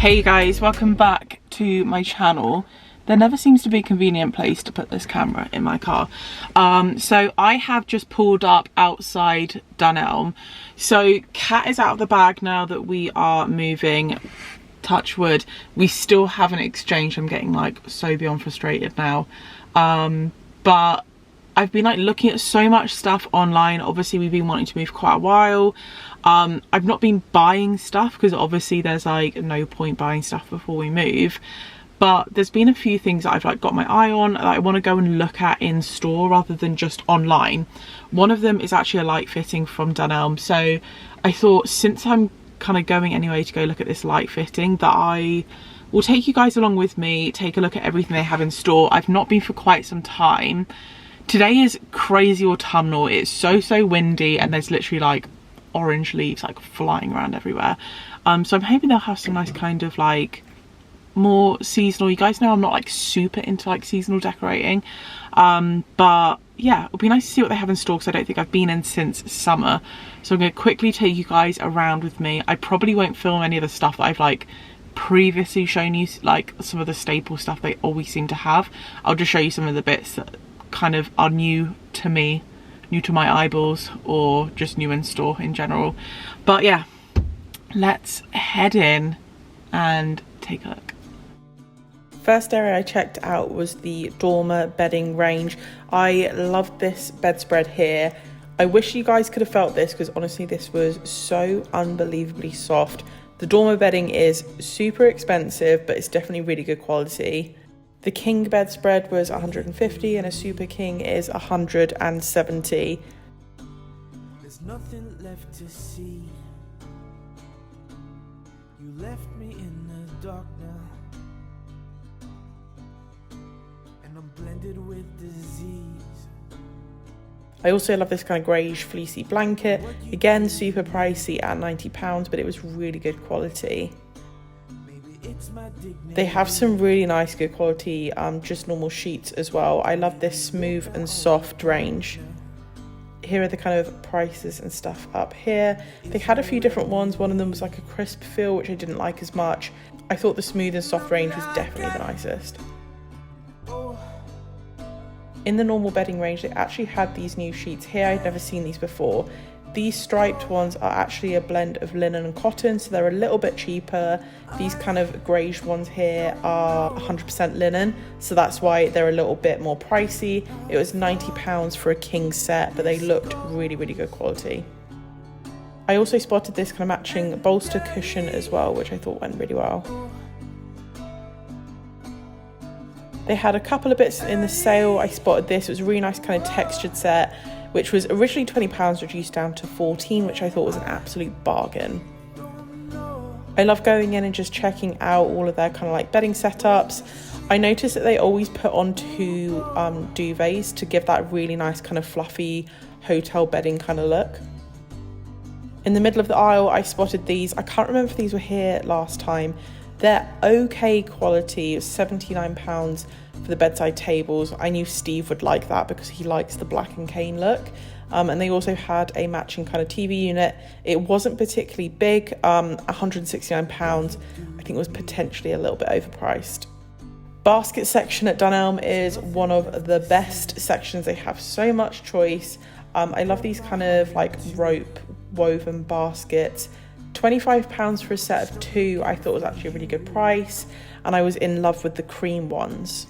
Hey guys, welcome back to my channel. There never seems to be a convenient place to put this camera in my car. So I have just pulled up outside Dunelm. So Kat is out of the bag now that we are moving. Touch wood. We still haven't exchanged. I'm getting like so beyond frustrated now. But I've been like looking at so much stuff online. Obviously we've been wanting to move for quite a while. I've not been buying stuff because obviously there's like no point buying stuff before we move. But there's been a few things that I've like got my eye on that I want to go and look at in store rather than just online. One of them is actually a light fitting from Dunelm. So I thought, since I'm kind of going anyway to go look at this light fitting, that I will take you guys along with me, take a look at everything they have in store. I've not been for quite some time. Today is crazy autumnal. It's so windy and there's literally like orange leaves like flying around everywhere. So I'm hoping they'll have some nice kind of like more seasonal. You guys know I'm not like super into like seasonal decorating, but yeah, it'll be nice to see what they have in store because I don't think I've been in since summer. So I'm going to quickly take you guys around with me. I probably won't film any of the stuff that I've like previously shown you, like some of the staple stuff they always seem to have. I'll just show you some of the bits that kind of are new to me, new to my eyeballs, or just new in store in general. But yeah, let's head in and take a look. First area I checked out was the dormer bedding range. I loved this bedspread here. I wish you guys could have felt this because honestly this was so unbelievably soft. The dormer bedding is super expensive, but it's definitely really good quality. The king bedspread was 150 and a super king is 170. There's nothing left to see. You left me in the dark now, and I'm blended with disease. I also love this kind of greyish fleecy blanket. Again, super pricey at £90, but it was really good quality. They have some really nice good quality just normal sheets as well. I love this smooth and soft range. Here are the kind of prices and stuff up here. They had a few different ones. One of them was like a crisp feel, which I didn't like as much. I thought the smooth and soft range was definitely the nicest. In the normal bedding range, they actually had these new sheets here. I'd never seen these before. These striped ones are actually a blend of linen and cotton, so they're a little bit cheaper. These kind of greyish ones here are 100% linen, so that's why they're a little bit more pricey. It was £90 for a king set, but they looked really good quality. I also spotted this kind of matching bolster cushion as well, which I thought went really well. They had a couple of bits in the sale. I spotted this. It was a really nice kind of textured set, which was originally £20 reduced down to £14, which I thought was an absolute bargain. I love going in and just checking out all of their kind of like bedding setups. I noticed that they always put on two duvets to give that really nice kind of fluffy hotel bedding kind of look. In the middle of the aisle, I spotted these. I can't remember if these were here last time. They're okay quality. It was £79 for the bedside tables. I knew Steve would like that because he likes the black and cane look. And they also had a matching kind of TV unit. It wasn't particularly big, £169. I think it was potentially a little bit overpriced. Basket section at Dunelm is one of the best sections. They have so much choice. I love these kind of like rope woven baskets. £25 for a set of two I thought was actually a really good price, and I was in love with the cream ones.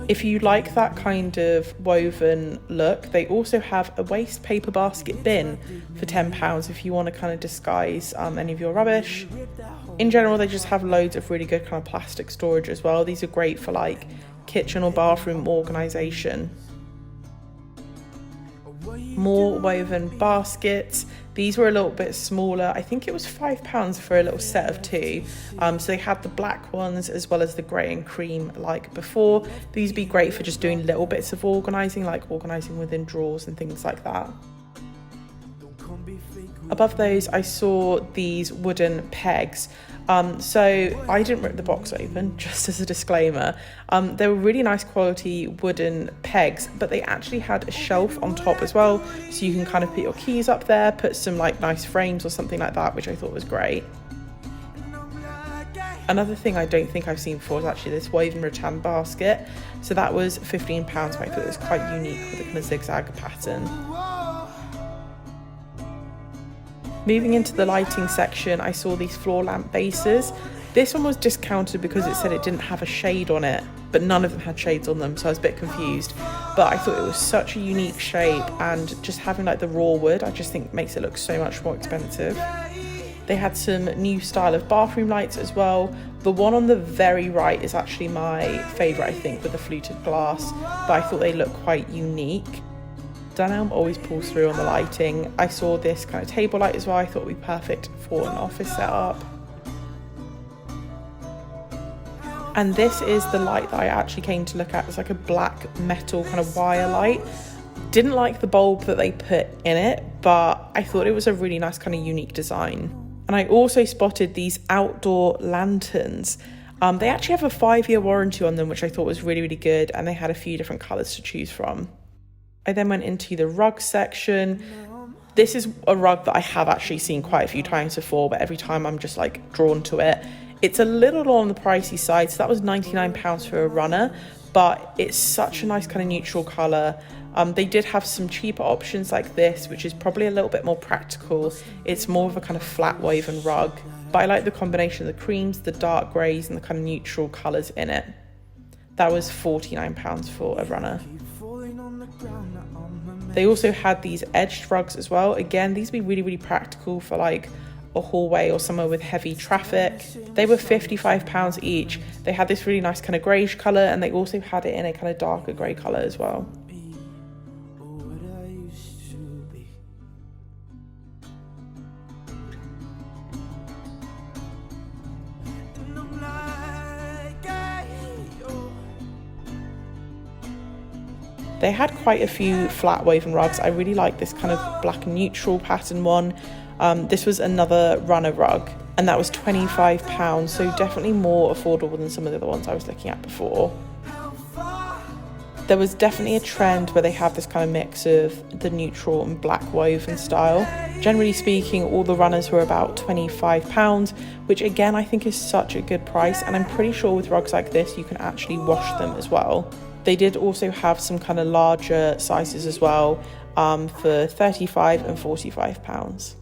If you like that kind of woven look, they also have a waste paper basket bin for £10 if you want to kind of disguise any of your rubbish. In general, they just have loads of really good kind of plastic storage as well. These are great for like kitchen or bathroom organisation. More woven baskets. These were a little bit smaller. I think it was £5 for a little set of two. So they had the black ones as well as the grey and cream like before. These would be great for just doing little bits of organising, like organising within drawers and things like that. Above those, I saw these wooden pegs. So I didn't rip the box open, just as a disclaimer. They were really nice quality wooden pegs, but they actually had a shelf on top as well, so you can kind of put your keys up there, put some like nice frames or something like that, which I thought was great. Another thing I don't think I've seen before is actually this woven rattan basket. So that was £15, but I thought it was quite unique with the kind of zigzag pattern. Moving into the lighting section, I saw these floor lamp bases. This one was discounted because it said it didn't have a shade on it, but none of them had shades on them, so I was a bit confused. But I thought it was such a unique shape, and just having like the raw wood, I just think makes it look so much more expensive. They had some new style of bathroom lights as well. The one on the very right is actually my favourite, I think, with the fluted glass, but I thought they looked quite unique. Dunelm always pulls through on the lighting. I saw this kind of table light as well. I thought it would be perfect for an office setup. And this is the light that I actually came to look at. It's like a black metal kind of wire light. Didn't like the bulb that they put in it, but I thought it was a really nice kind of unique design. And I also spotted these outdoor lanterns. They actually have a 5-year warranty on them, which I thought was really, really good. And they had a few different colours to choose from. I then went into the rug section. This is a rug that I have actually seen quite a few times before, but every time I'm just like drawn to it. It's a little on the pricey side, so that was £99 for a runner, but it's such a nice kind of neutral colour. They did have some cheaper options like this, which is probably a little bit more practical. It's more of a kind of flat woven rug, but I like the combination of the creams, the dark greys and the kind of neutral colours in it. That was £49 for a runner. They also had these edged rugs as well. Again, these would be really, really practical for like a hallway or somewhere with heavy traffic. They were £55 each. They had this really nice kind of greyish colour, and they also had it in a kind of darker grey colour as well. They had quite a few flat woven rugs. I really like this kind of black and neutral pattern one. This was another runner rug, and that was £25, so definitely more affordable than some of the other ones I was looking at before. There was definitely a trend where they have this kind of mix of the neutral and black woven style. Generally speaking, all the runners were about £25, which again I think is such a good price, and I'm pretty sure with rugs like this you can actually wash them as well. They did also have some kind of larger sizes as well, for £35 and £45.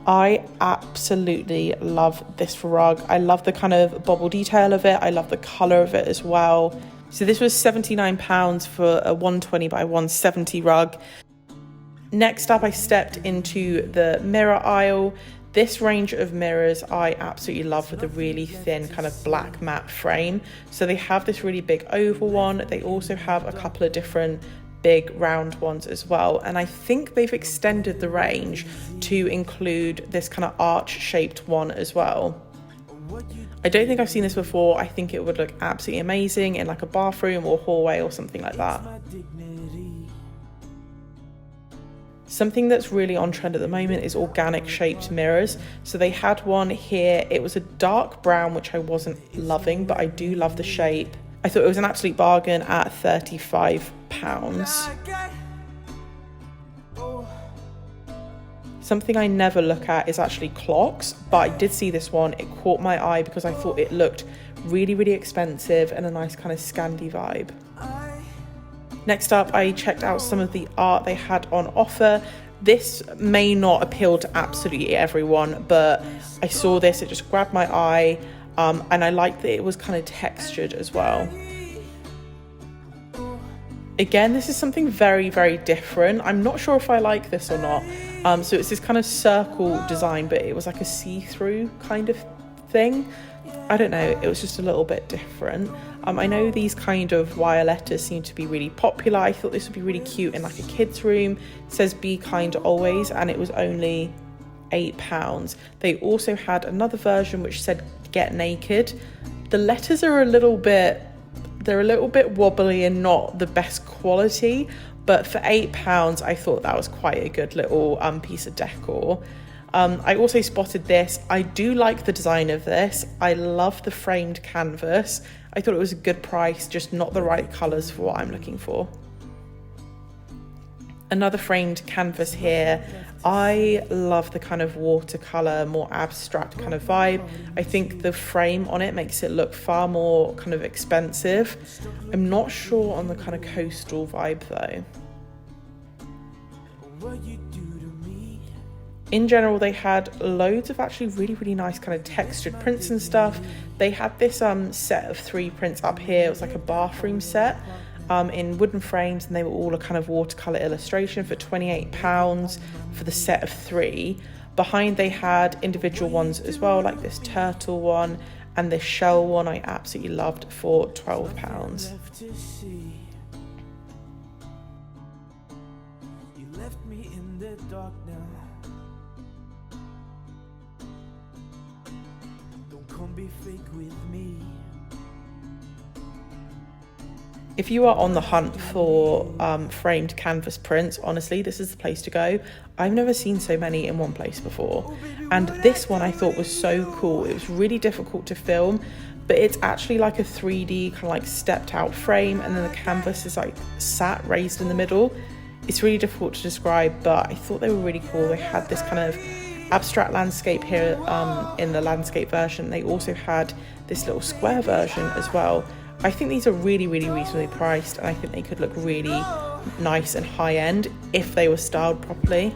I absolutely love this rug. I love the kind of bobble detail of it. I love the colour of it as well. So this was £79 for a 120 by 170 rug. Next up, I stepped into the mirror aisle. This range of mirrors I absolutely love, with a really thin kind of black matte frame. So they have this really big oval one. They also have a couple of different big round ones as well, and I think they've extended the range to include this kind of arch shaped one as well. I don't think I've seen this before. I think it would look absolutely amazing in like a bathroom or hallway or something like that. Something that's really on trend at the moment is organic shaped mirrors. So they had one here. It was a dark brown, which I wasn't loving, but I do love the shape. I thought it was an absolute bargain at £35. Something I never look at is actually clocks, but I did see this one. It caught my eye because I thought it looked really, really expensive and a nice kind of Scandi vibe. Next up, I checked out some of the art they had on offer. This may not appeal to absolutely everyone, but I saw this, it just grabbed my eye, and I liked that it was kind of textured as well. Again, this is something very, very different. I'm not sure if I like this or not. So it's this kind of circle design, but it was like a see-through kind of thing. I don't know, it was just a little bit different. I know these kind of wire letters seem to be really popular. I thought this would be really cute in like a kid's room. It says "Be kind always," and it was only £8. They also had another version which said "Get naked." The letters are a little bit wobbly and not the best quality, but for £8 I thought that was quite a good little piece of decor. I also spotted this. I do like the design of this. I love the framed canvas. I thought it was a good price, just not the right colours for what I'm looking for. Another framed canvas here. I love the kind of watercolour, more abstract kind of vibe. I think the frame on it makes it look far more kind of expensive. I'm not sure on the kind of coastal vibe though. In general, they had loads of actually really nice kind of textured prints and stuff. They had this set of 3 prints up here. It was like a bathroom set in wooden frames, and they were all a kind of watercolour illustration for £28 for the set of 3. Behind they had individual ones as well, like this turtle one and this shell one I absolutely loved for £12. You left me in the dark now. Don't come be fake with me. If you are on the hunt for framed canvas prints, honestly, this is the place to go. I've never seen so many in one place before. And this one I thought was so cool. It was really difficult to film, but it's actually like a 3D kind of like stepped out frame, and then the canvas is like raised in the middle. It's really difficult to describe, but I thought they were really cool. They had this kind of abstract landscape here in the landscape version. They also had this little square version as well. I think these are really reasonably priced, and I think they could look really nice and high end if they were styled properly.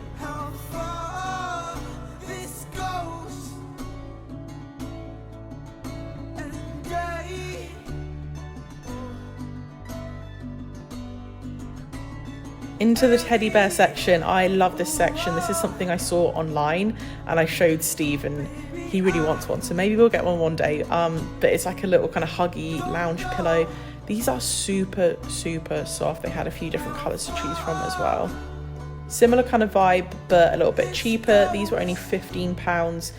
Into the teddy bear section. I love this section. This is something I saw online and I showed Steve, and he really wants one, so maybe we'll get one day. But it's like a little kind of huggy lounge pillow. These are super soft. They had a few different colours to choose from as well. Similar kind of vibe, but a little bit cheaper. These were only £15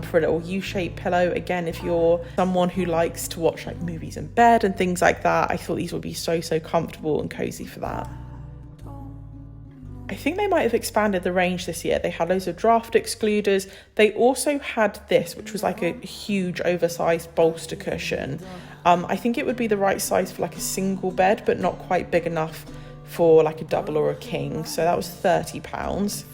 for a little U-shaped pillow. Again, if you're someone who likes to watch like movies in bed and things like that, I thought these would be so comfortable and cozy for that. I think they might have expanded the range this year. They had loads of draft excluders. They also had this, which was like a huge oversized bolster cushion. I think it would be the right size for like a single bed, but not quite big enough for like a double or a king. So that was £30.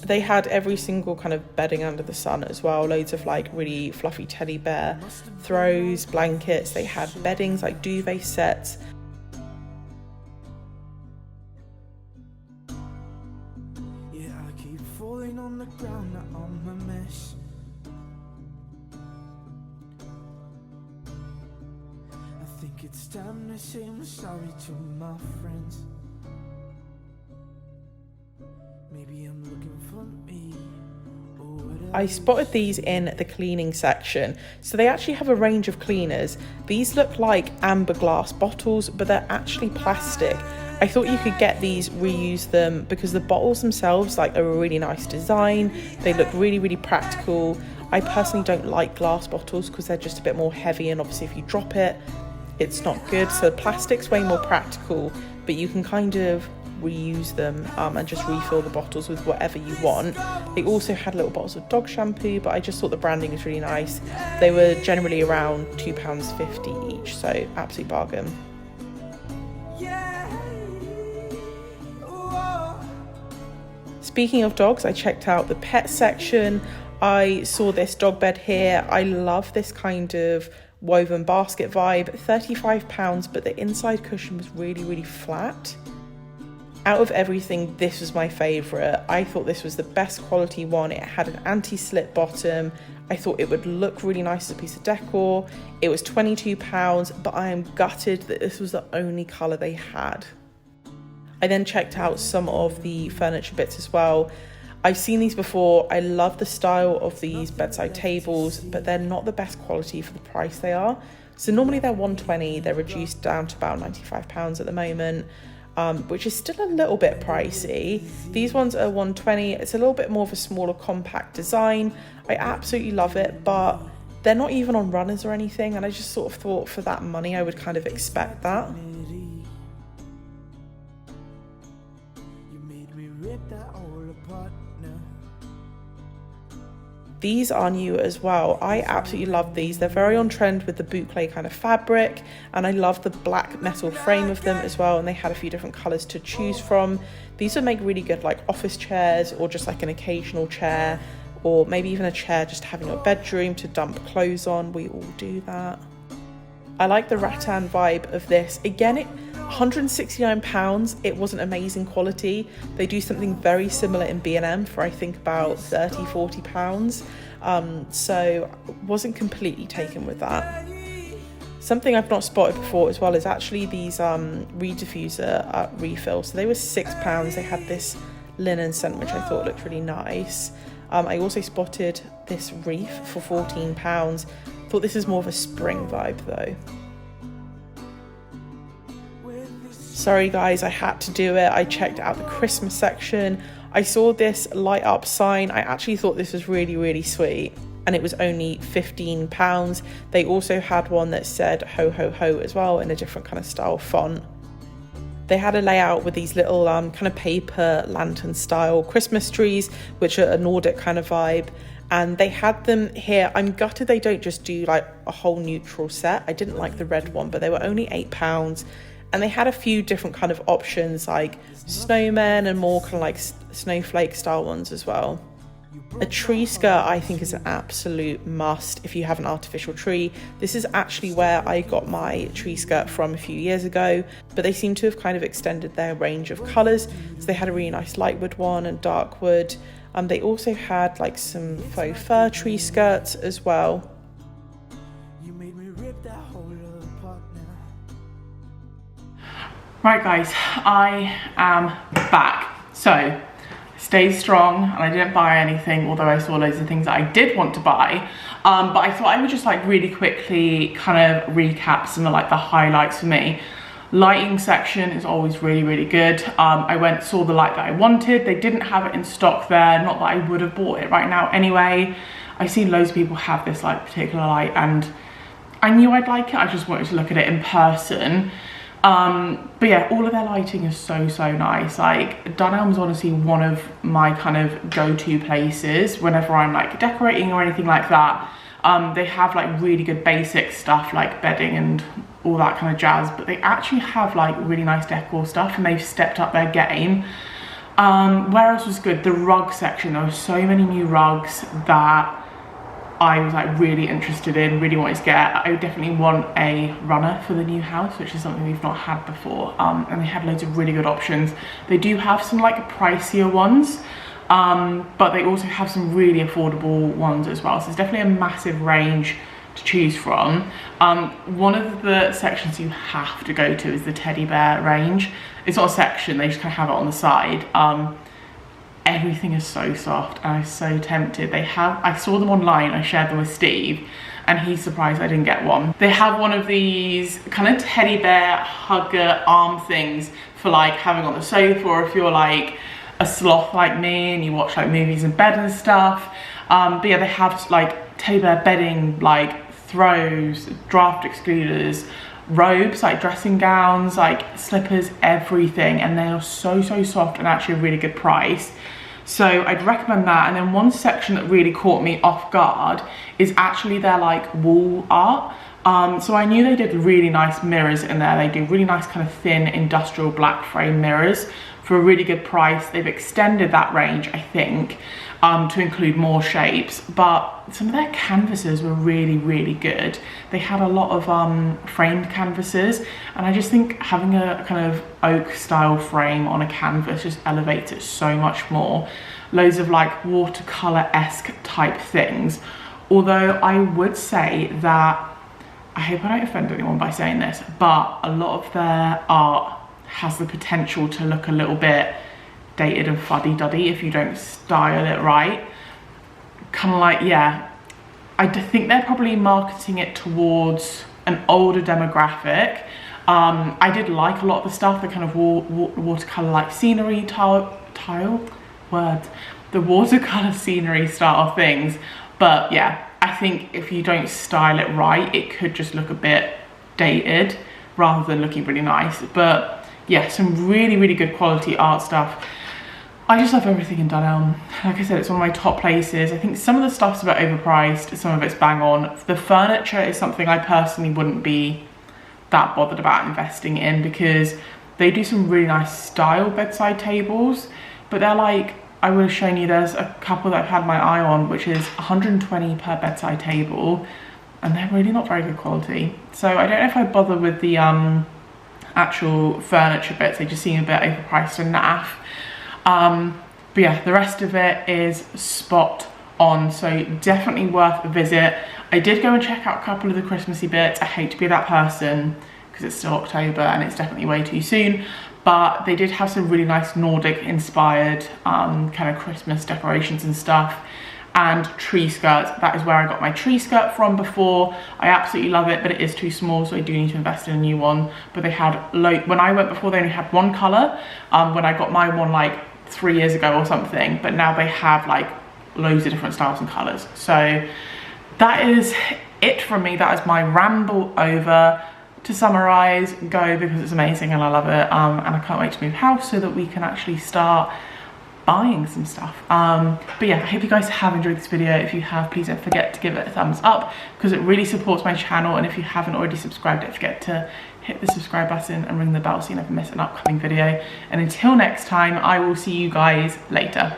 They had every single kind of bedding under the sun as well. Loads of like really fluffy teddy bear throws, blankets. They had beddings like duvet sets. On the ground, not on my mess. I think it's time to say I'm sorry to my friends. Maybe I'm looking for me. I spotted these in the cleaning section. So they actually have a range of cleaners. These look like amber glass bottles, but they're actually plastic. I thought you could get these, reuse them, because the bottles themselves like are a really nice design. They look really practical. I personally don't like glass bottles because they're just a bit more heavy, and obviously if you drop it, it's not good. So plastic's way more practical, but you can kind of reuse them and just refill the bottles with whatever you want. They also had little bottles of dog shampoo, but I just thought the branding was really nice. They were generally around £2.50 each, so absolute bargain. Speaking of dogs, I checked out the pet section. I saw this dog bed here. I love this kind of woven basket vibe. £35, but the inside cushion was really flat. Out of everything, this was my favourite. I thought this was the best quality one. It had an anti-slip bottom. I thought it would look really nice as a piece of decor. It was £22, but I am gutted that this was the only colour they had. I then checked out some of the furniture bits as well. I've seen these before. I love the style of these bedside tables, but they're not the best quality for the price they are. So normally they're £120, they're reduced down to about £95 at the moment, which is still a little bit pricey. These ones are £120. It's a little bit more of a smaller compact design. I absolutely love it, but they're not even on runners or anything, and I just sort of thought for that money I would kind of expect that. These are new as well. I absolutely love these. They're very on trend with the boucle kind of fabric, and I love the black metal frame of them as well, and they had a few different colors to choose from. These would make really good like office chairs, or just like an occasional chair, or maybe even a chair just to have in your bedroom to dump clothes on. We all do that. I like the rattan vibe of this. Again, £169, it wasn't amazing quality. They do something very similar in B&M for I think about £30–40. So wasn't completely taken with that. Something I've not spotted before as well is actually these reed diffuser refills. So they were £6. They had this linen scent which I thought looked really nice. I also spotted this wreath for £14. Thought this is more of a spring vibe though. Sorry guys, I had to do it. I checked out the Christmas section. I saw this light up sign. I actually thought this was really, really sweet, and it was only £15. They also had one that said ho ho ho as well in a different kind of style font. They had a layout with these little kind of paper lantern style Christmas trees, which are a Nordic kind of vibe. And they had them here. I'm gutted they don't just do like a whole neutral set. I didn't like the red one, but they were only £8. And they had a few different kind of options like snowmen and more kind of like snowflake style ones as well. A tree skirt I think is an absolute must if you have an artificial tree. This is actually where I got my tree skirt from a few years ago, but they seem to have kind of extended their range of colours. So they had a really nice light wood one and dark wood. They also had like some faux fur tree skirts as well. Right guys, I am back. So, stay strong, and I didn't buy anything, although I saw loads of things that I did want to buy. But I thought I would just like really quickly kind of recap some of like the highlights for me. Lighting section is always really, really good. I went, saw the light that I wanted. They didn't have it in stock there. Not that I would have bought it right now anyway. I've seen loads of people have this like particular light, and I knew I'd like it. I just wanted to look at it in person. But yeah, all of their lighting is so nice. Like Dunelm's honestly one of my kind of go-to places whenever I'm like decorating or anything like that. They have like really good basic stuff like bedding and all that kind of jazz, but they actually have like really nice decor stuff, and they've stepped up their game. Where else was good? The rug section. There were so many new rugs that I was like really interested in, really wanted to get. I definitely want a runner for the new house, which is something we've not had before. And they had loads of really good options. They do have some like pricier ones, but they also have some really affordable ones as well. So there's definitely a massive range to choose from. One of the sections you have to go to is the teddy bear range. It's not a section, they just kind of have it on the side. Everything is so soft, and I'm so tempted. They have, I saw them online, I shared them with Steve, and he's surprised I didn't get one. They have one of these kind of teddy bear hugger arm things for like having on the sofa, or if you're like a sloth like me and you watch like movies in bed and stuff. But yeah, they have like teddy bear bedding, like throws, draft excluders, robes, like dressing gowns, like slippers, everything, and they are so soft and actually a really good price. So I'd recommend that. And then one section that really caught me off guard is actually their like wall art. So I knew they did really nice mirrors in there. They do really nice kind of thin industrial black frame mirrors for a really good price. They've extended that range, I think, to include more shapes, but some of their canvases were really good. They had a lot of framed canvases, and I just think having a kind of oak style frame on a canvas just elevates it so much more. Loads of like watercolor-esque type things. Although I would say that, I hope I don't offend anyone by saying this, but a lot of their art has the potential to look a little bit dated and fuddy-duddy if you don't style it right. Kind of like, yeah, I think they're probably marketing it towards an older demographic. I did like a lot of the stuff, the kind of watercolor like scenery the watercolor scenery style things. But yeah, I think if you don't style it right, it could just look a bit dated rather than looking really nice. But yeah, some really good quality art stuff. I just love everything in Dunelm. Like I said, it's one of my top places. I think some of the stuff's a bit overpriced, some of it's bang on. The furniture is something I personally wouldn't be that bothered about investing in, because they do some really nice style bedside tables, but they're like, I would have shown you, there's a couple that I've had my eye on, which is 120 per bedside table, and they're really not very good quality. So I don't know if I bother with the actual furniture bits. They just seem a bit overpriced and naff. But yeah, the rest of it is spot on, so definitely worth a visit. I did go and check out a couple of the Christmassy bits. I hate to be that person because it's still October and it's definitely way too soon, but they did have some really nice Nordic inspired kind of Christmas decorations and stuff, and tree skirts. That is where I got my tree skirt from before. I absolutely love it, but it is too small, so I do need to invest in a new one. But they had when I went before, they only had one color when I got my one like 3 years ago or something, but now they have like loads of different styles and colors. So that is it from me. That is my ramble over. To summarize, go because it's amazing and I love it, and I can't wait to move house so that we can actually start buying some stuff. But yeah, I hope you guys have enjoyed this video. If you have, please don't forget to give it a thumbs up because it really supports my channel, and if you haven't already subscribed, don't forget to hit the subscribe button and ring the bell so you never miss an upcoming video. And until next time, I will see you guys later.